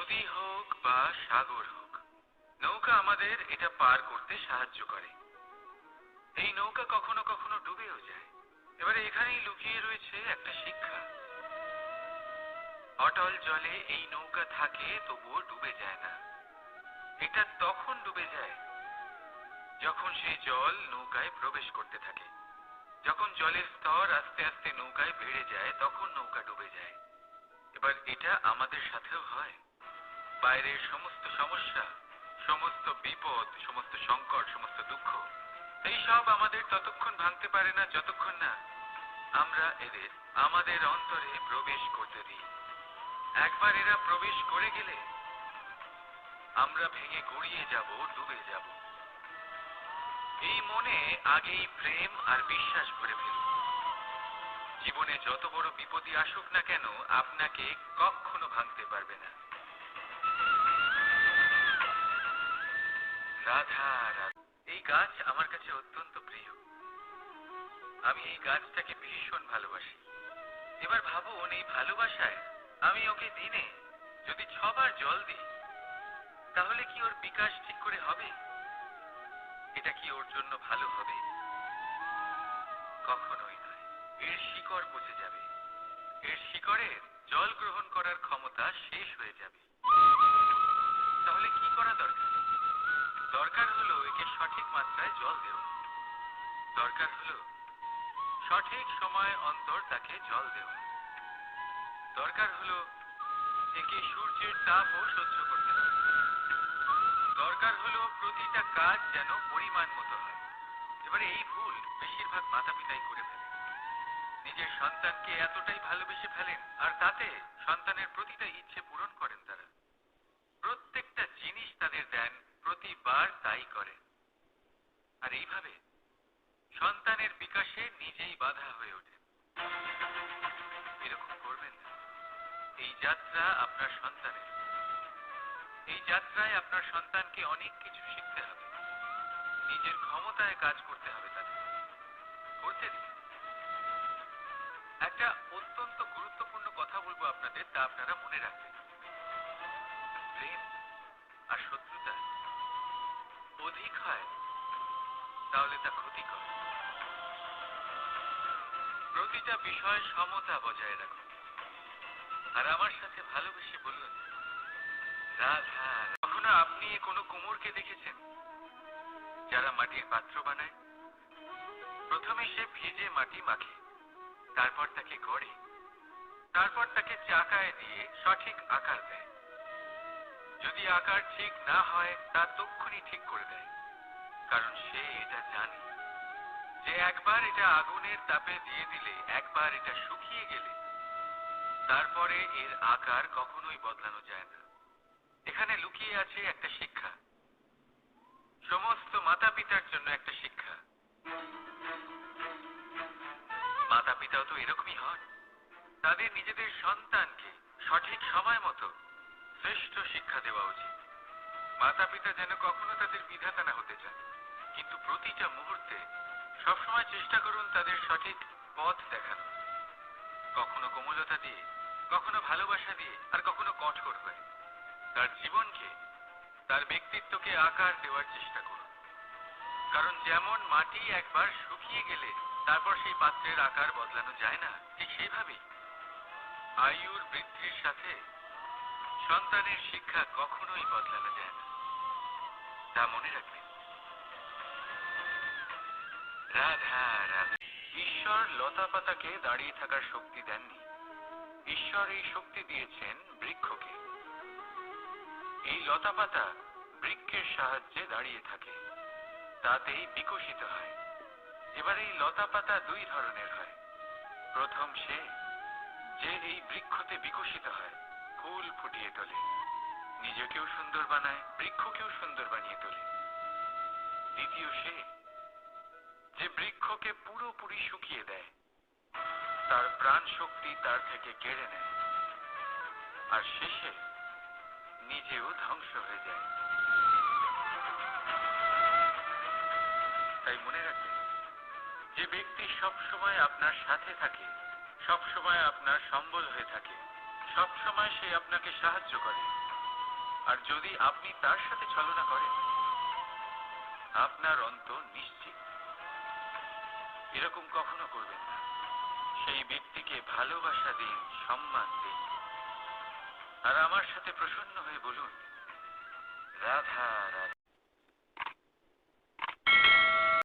নদী হোক বা সাগর হোক, নৌকা আমাদের এটা পার করতে সাহায্য করে। এই নৌকা কখনো কখনো ডুবেও যায়। এবারে এখানেই লুকিয়ে রয়েছে একটা শিক্ষা। অটল জলে এই নৌকা থাকে, তবুও ডুবে যায় না। এটা তখন ডুবে যায় যখন সেই জল নৌকায় প্রবেশ করতে থাকে। যখন জলের স্তর আস্তে আস্তে নৌকায় বেড়ে যায়, তখন নৌকা ডুবে যায়। এবার এটা আমাদের সাথেও হয়। বাইরের সমস্ত সমস্যা, সমস্ত বিপদ, সমস্ত সংকট, সমস্ত দুঃখ, এই সব আমাদের ততক্ষণ ভাঙতে পারে না যতক্ষণ না আমরা এদের আমাদের অন্তরে প্রবেশ করতে দিই। একবার এরা প্রবেশ করে গেলে আমরা ভেঙে গড়িয়ে যাব, ডুবে যাব। এই মনে আগেই প্রেম আর বিশ্বাস ভরে ফেলুন। জীবনে যত বড় বিপদই আসুক না কেন, আপনাকে কখনো ভাঙতে পারবে না। রাধা রাধা। এই গাছ আমার কাছে অত্যন্ত প্রিয়। আমি এই গাছটাকে ভীষণ ভালোবাসি। এবার ভাবুন, এই ভালোবাসায় আমি ওকে দিনে যদি 6 বার জল দিই, তাহলে কি ওর বিকাশ ঠিক করে হবে? এটা কি ওর জন্য ভালো হবে? কখনোই নয়। এর শিকড় পচে যাবে। এর শিকড়ের জল গ্রহণ করার ক্ষমতা শেষ হয়ে যাবে। তাহলে কি করা দরকার? দরকার হলো একে সঠিক মাত্রায় জল দেওয়া। দরকার হলো সঠিক সময় অন্তর তাকে জল দেওয়া। দরকার হলো একে সূর্যের তাপও সহ্য করতে হবে। দরকার হলো প্রতিটা কাজ যেন পরিমাণ মতো হয়। এবারে এই ভুল বেশিরভাগ মাতা পিতাই করে ফেলে। নিজের সন্তানকে এতটাই ভালোবেসে ফেলেন, আর তাতে সন্তানের প্রতিটা ইচ্ছে পূরণ করেন। তারা প্রত্যেকটা জিনিস তাদের দেন, প্রতিবার তাই করেন। আর এইভাবে সন্তানের বিকাশে নিজেই বাধা হয়ে ওঠেন। এরকম করবেন না। এই যাত্রা আপনার সন্তানের। এই যাত্রায় আপনার সন্তানকে অনেক কিছু শিখতে হবে। নিজের ক্ষমতায় কাজ করতে হবে তাকে। করতে দিন। একটা অত্যন্ত গুরুত্বপূর্ণ কথা বলবো আপনাদের, তা আপনারা মনে রাখবেন। প্রেম আর শত্রুতা অধিক হয় তাহলে তা ক্ষতিকর। প্রতিটা বিষয় সমতা বজায় রাখুন। আর আমার সাথে ভালোবেসে বলুন, রাধা। কখনো আপনি কোনো কুমোরকে দেখেছেন যারা মাটির পাত্র বানায়? প্রথমে সে ভিজে মাটি মাখে, তারপর তাকে গড়ে, তারপর তাকে চাকায় দিয়ে সঠিক আকার দেয়। যদি আকার ঠিক না হয়, তা তক্ষুনি ঠিক করে দেয়। কারণ সে এটা জানে যে একবার এটা আগুনের তাপে দিয়ে দিলে, একবার এটা শুকিয়ে গেলে, তারপরে এর আকার কখনোই বদলানো যায় না। এখানে লুকিয়ে আছে একটা শিক্ষা। সমস্ত মাতা পিতার জন্য একটা শিক্ষা। মাতা পিতাও তো এরকমই হন। তাদের নিজেদের সন্তানকে সঠিক সময় মতো শ্রেষ্ঠ শিক্ষা দেওয়া উচিত। মাতা পিতা যেন কখনো তাদের বিধাতা না হতে চান, কিন্তু প্রতিটা মুহূর্তে সবসময় চেষ্টা করুন তাদের সঠিক পথ দেখানো। কখনো কোমলতা দিয়ে, কখনো ভালোবাসা দিয়ে, আর কখনো কঠোর হয়ে। তার জীবনকে, তার ব্যক্তিত্বকে আকার দেওয়ার চেষ্টা করুন। কারণ যেমন মাটি একবার শুকিয়ে গেলে তারপর সেই পাত্রের আকার বদলানো যায় না, ঠিক সেইভাবেই আয়ুর বৃদ্ধির সাথে সন্তানের শিক্ষা কখনোই বদলানো যায় না। তা মনে রাখবেন। রাধা রাধা। ঈশ্বর লতা পাতাকে দাঁড়িয়ে থাকার শক্তি দেননি। ঈশ্বর এই শক্তি দিয়েছেন বৃক্ষকে। এই লতা পাতা বৃক্ষের সাহায্যে দাঁড়িয়ে থাকে, তাতেই বিকশিত হয়। এবার এই লতা পাতা 2 ধরনের হয়। প্রথম সে যে এই বৃক্ষতে বিকশিত হয়, ফুল ফুটিয়ে তোলে, নিজেকেও সুন্দর বানায়, বৃক্ষকেও সুন্দর বানিয়ে তোলে। দ্বিতীয় সে যে বৃক্ষকে পুরোপুরি শুকিয়ে দেয়, তার প্রাণ শক্তি তার থেকে কেড়ে নেয়, আর শেষে নিজেও ধ্বংস হয়ে যায়। তাই মনে রাখবেন, যে ব্যক্তি সবসময় আপনার সাথে থাকে, সবসময় আপনার সম্বল হয়ে থাকে, সবসময় সে আপনাকে সাহায্য করে, আর যদি আপনি তার সাথে ছলনা করেন, আপনার অন্ত নিশ্চিত। এরকম কখনো করবেন না। সেই ব্যক্তিকে ভালোবাসা দিন, সম্মান দিন, আর আমার সাথে প্রসন্ন হয়ে বলুন, রাধা রাধা।